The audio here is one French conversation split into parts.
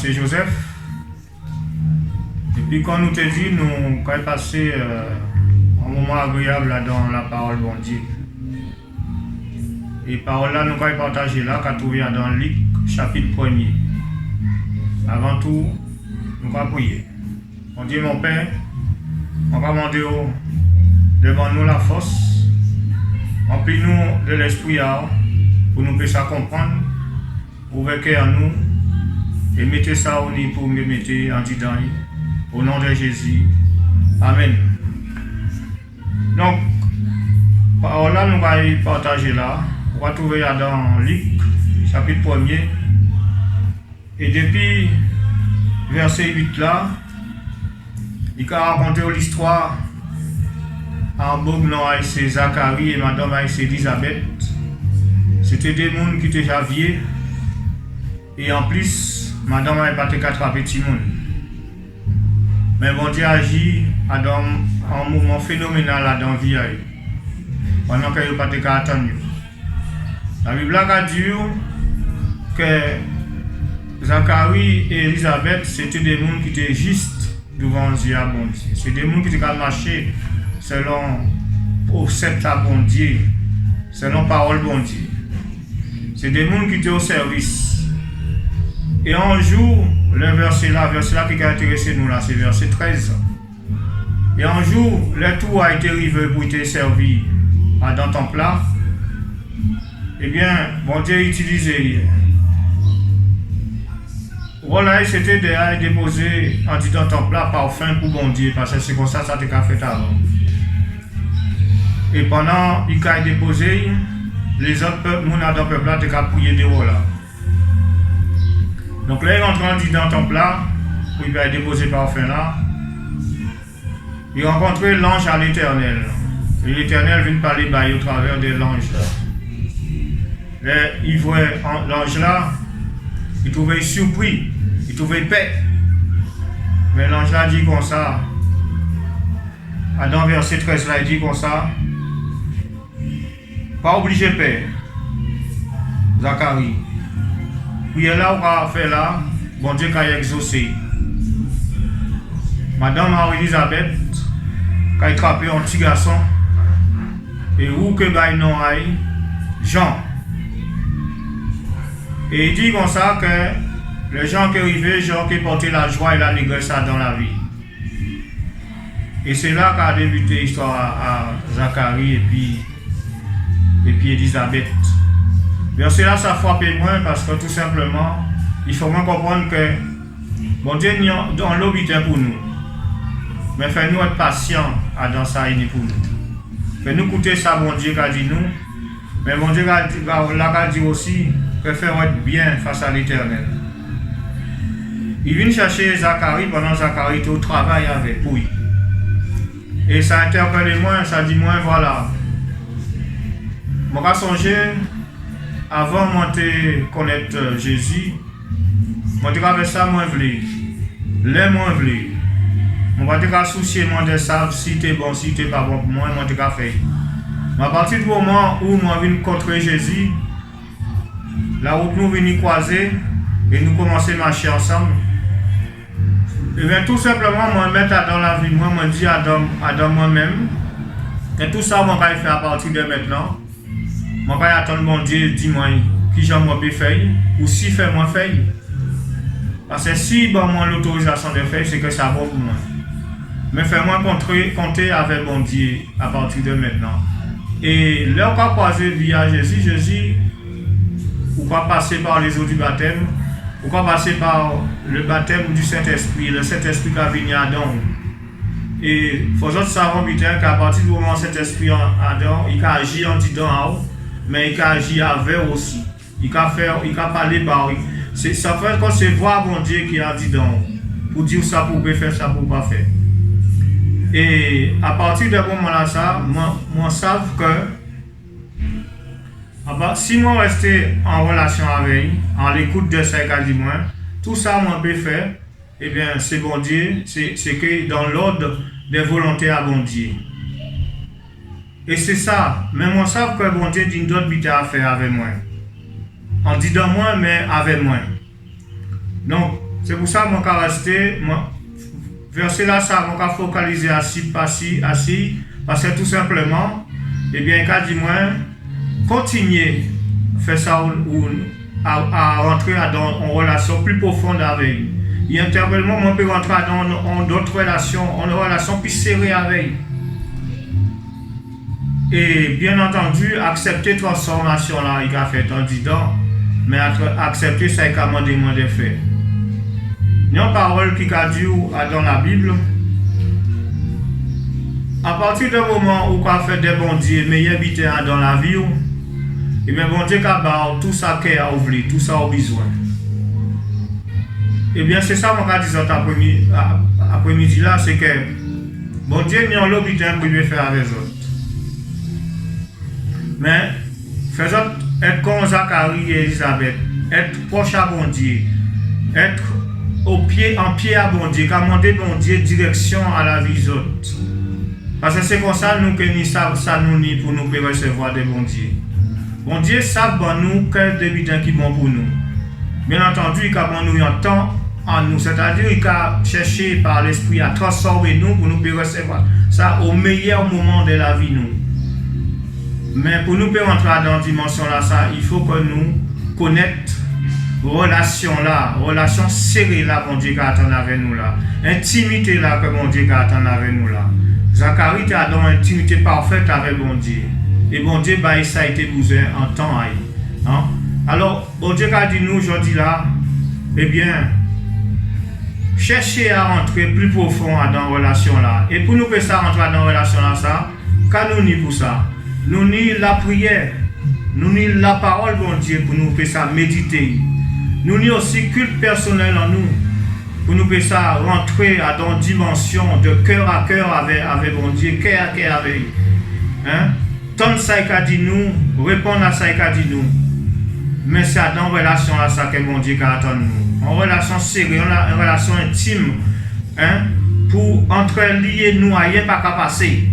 c'est Joseph. Et puis quand nous te dit, nous avons passé un moment agréable là dans la parole bon Dieu. Et parole là, nous avons partagé là, qu'à trouver dans Luc chapitre 1er. Avant tout, nous allons prier. On dit mon Père, on va demander devant nous la force, remplis-nous de l'esprit pour nous puissions comprendre, ouvrez en nous et mettez ça au nid pour me mettre en dedans. Au nom de Jésus. Amen. Donc, par là, nous allons partager là. On va trouver dans Luc, chapitre 1er. Et depuis verset 8 là, il a raconté l'histoire en Bognon, c'est Zacharie et madame c'est Elisabeth. C'était des gens qui étaient déjà vieux. Et en plus, madame n'a pas été attrapé petit monde. Mais bon Dieu agit en un mouvement phénoménal dans la vie. Pendant qu'il n'y a pas de cas attendre. La Bible a dit que Zacharie et Elisabeth, c'était des gens qui étaient justes devant Dieu. C'est des gens qui étaient marché selon précepte à bon Dieu, selon parole bon Dieu. C'est des gens qui étaient au service. Et un jour, le verset là qui a intéressé nous là, c'est verset 13. Et un jour, le tout a été arrivé pour te servir dans ton plat. Eh bien, bon Dieu utilisé. Voilà, c'était déjà déposé en disant ton plat parfum pour bon Dieu, parce que c'est comme ça que tu as fait avant. Et pendant qu'il a déposé, les autres peuples, mon adam peuple là, tu as prié de là. Donc là, il rentre dans ton plat, où il va déposer parfum là. Il rencontrait l'ange à l'Éternel. Et l'Éternel vient parler au travers de l'ange là. Là, il voit l'ange là, il trouvait surpris, il trouvait paix. Mais l'ange là dit comme ça, dans verset 13 là, il dit comme ça, pas obligé de paix, Zacharie. Puis là, on va faire là, bon Dieu qui a exaucé. Madame Elisabeth, qui a attrapé un petit garçon, et où que bail non aille, Jean. Et il dit comme ça que les gens qui arrivaient, Jean qui portait la joie et la négresse dans la vie. Et c'est là qu'a débuté l'histoire à Zacharie et puis Elisabeth. Verset là, ça frappe moins parce que tout simplement, il faut bien comprendre que bon Dieu dans l'obité pour nous. Mais fais-nous être patients dans ça et pour nous. Fais-nous écouter ça, bon Dieu, qu'a dit nous. Mais bon Dieu a dit aussi que faire être bien face à l'Éternel. Il vient chercher Zacharie pendant que Zacharie était au travail avec lui. Et ça interpelle moi, ça dit moi, voilà. Je vais songer. Avant de connaître Jésus, je vais ça, moi, je les moi, je vais soucier de ça, si tu es bon, si tu n'es pas bon pour moi, je vais faire. À partir du moment où je viens rencontrer Jésus, la route nous vient croiser et nous commençons à marcher ensemble. Et bien tout simplement, moi, mettre dans la vie, moi, je dis à moi-même que tout ça, je vais faire à partir de maintenant. Je vais attendre mon Dieu, dis-moi qui j'en peux faire ou si fait moi faire. Parce que si bon, moi l'autorisation de faire, c'est que ça va pour moi. Mais fais-moi compter avec mon Dieu à partir de maintenant. Et là, on va croiser via Jésus, on va passer par les eaux du baptême, on va passer par le baptême du Saint-Esprit, le Saint-Esprit qui a venu à Adam. Et il faut savoir qu'à partir du moment où Saint-Esprit à Adam, il a agi en dedans. Mais il a agi avec aussi. Il a parlé par lui. Ça fait quand c'est voir mon Dieu qui a dit donc pour dire ça pour faire ça pour pas faire. Et à partir de ce moment-là, moi savent que si moi rester en relation avec lui, en l'écoute de ça qu'a dit moi, tout ça moi peut faire, eh bien c'est bon Dieu, c'est que dans l'ordre des volontés à bon Dieu. Et c'est ça, mais moi savent que bon Dieu dit d'autres bêtises à faire avec moi. En disant moi, mais avec moi. Donc, C'est pour ça que je vais rester, verset là, ça, je vais focaliser assis, parce que tout simplement, eh bien, il dit moi, continuer à faire ça ou à rentrer dans une relation plus profonde avec lui. Il interpelle moi, on peut rentrer dans d'autres relations, en relation plus serrée avec lui. Et bien entendu, accepter transformation là, il a fait un disant, mais accepter ça, il a demandé moins de faire. Il y a une parole qui a dit dans la Bible, à partir du moment où on a fait des bons dieux, meilleurs habitants dans la vie, et bien bon Dieu a tout ça qu'il a ouvert, tout ça au besoin. Et bien c'est ça que je dis cet après-midi là, c'est que bon Dieu n'a pas l'habitant pour faire avec les autres. Mais faisons être comme Zacharie et Elisabeth, être proche à bon Dieu, être en pied à bon Dieu, commander bon Dieu direction à la vie des autres. Parce que c'est comme ça nous que nous savons ça nous ni pour nous recevoir des bons dieux. Bon Dieu savent bon nous quel débitant qui est bon pour nous. Bien entendu, il a bon nous un temps en nous, c'est-à-dire il a cherché par l'esprit à transformer nous pour nous recevoir ça au meilleur moment de la vie nous. Mais pour nous entrer dans cette dimension-là, ça, il faut que nous connaissions relation-là, relation serrée là, bon Dieu qui attend avec nous là. Intimité là, que bon Dieu qui attend avec nous là. Zacharie a dans une intimité parfaite avec bon Dieu. Et bon Dieu, bah, ça a été besoin en temps. Hein? Alors, bon Dieu a dit nous aujourd'hui là, eh bien, cherchez à rentrer plus profond dans la relation là. Et pour nous que ça rentrer dans la relation là, ça, qu'à nous ni pour ça. Nous ni la prière, nous ni la parole, bon Dieu, pour nous faire ça méditer. Nous ni aussi culte personnel en nous, pour nous faire ça rentrer dans une dimension de cœur à cœur avec bon Dieu, cœur à cœur avec lui. Hein? Tant ça qu'a dit nous, répondre à ça qu'a dit nous. Mais c'est dans une relation à ça que bon Dieu attend nous. En relation serrée, en relation intime, hein? Pour entre lier nous, rien pas qu'à passer.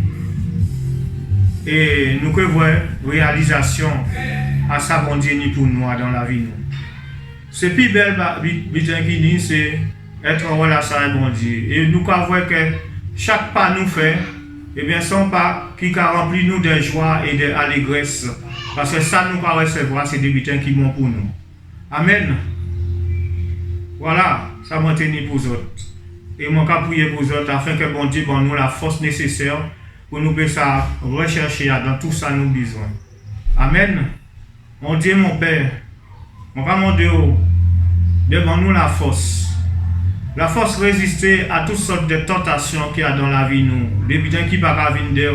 Et nous pouvons voir réalisation à ça bon Dieu ni pour nous dans la vie. C'est plus belle qui c'est être en relation avec bon Dieu. Et nous pouvons voir que chaque pas nous fait, et bien son pas qui a rempli nous de joie et d'allégresse. Parce que ça nous pouvons recevoir, c'est des butins qui vont pour nous. Amen. Voilà, ça m'a tenu pour vous autres. Et moi je prier pour vous autres afin que bon Dieu donne nous la force nécessaire pour nous ça rechercher dans tout ça nous besoin. Amen. Mon Dieu, mon Père, mon Dieu, devant nous la force. La force résister à toutes sortes de tentations qu'il y a dans la vie nous. Les bidons qui ne peuvent pas venir,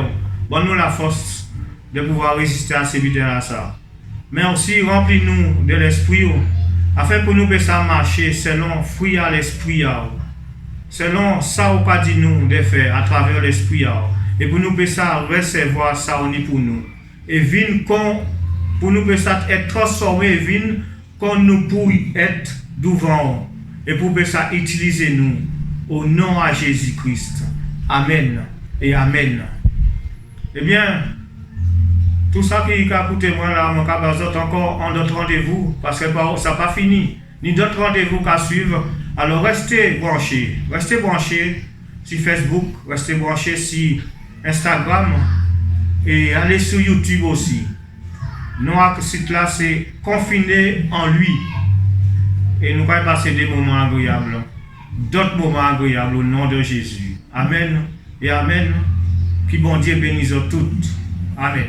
bon nous la force de pouvoir résister à ces bidons là ça. Mais aussi remplis-nous de l'esprit afin que nous puissions marcher selon fruit à l'esprit, selon ça ou pas dit nous de faire à travers l'esprit. Et pour nous puissions recevoir ça on est pour nous. Et vine pour nous puissions être transformés, vine qu'on nous pourrait être devant. Et pour puissions utiliser nous au nom à Jésus-Christ. Amen et Amen. Eh bien, tout ça qui a coûté moi là, mon cas encore en d'autres rendez-vous, parce que ça n'a pas fini. Ni d'autres rendez-vous qu'à suivre. Alors restez branchés sur Facebook, restez branchés sur Instagram et allez sur YouTube aussi. Notre site là c'est Confiné en lui. Et nous allons passer des moments agréables, d'autres moments agréables au nom de Jésus. Amen et Amen. Que bon Dieu bénisse toutes. Amen.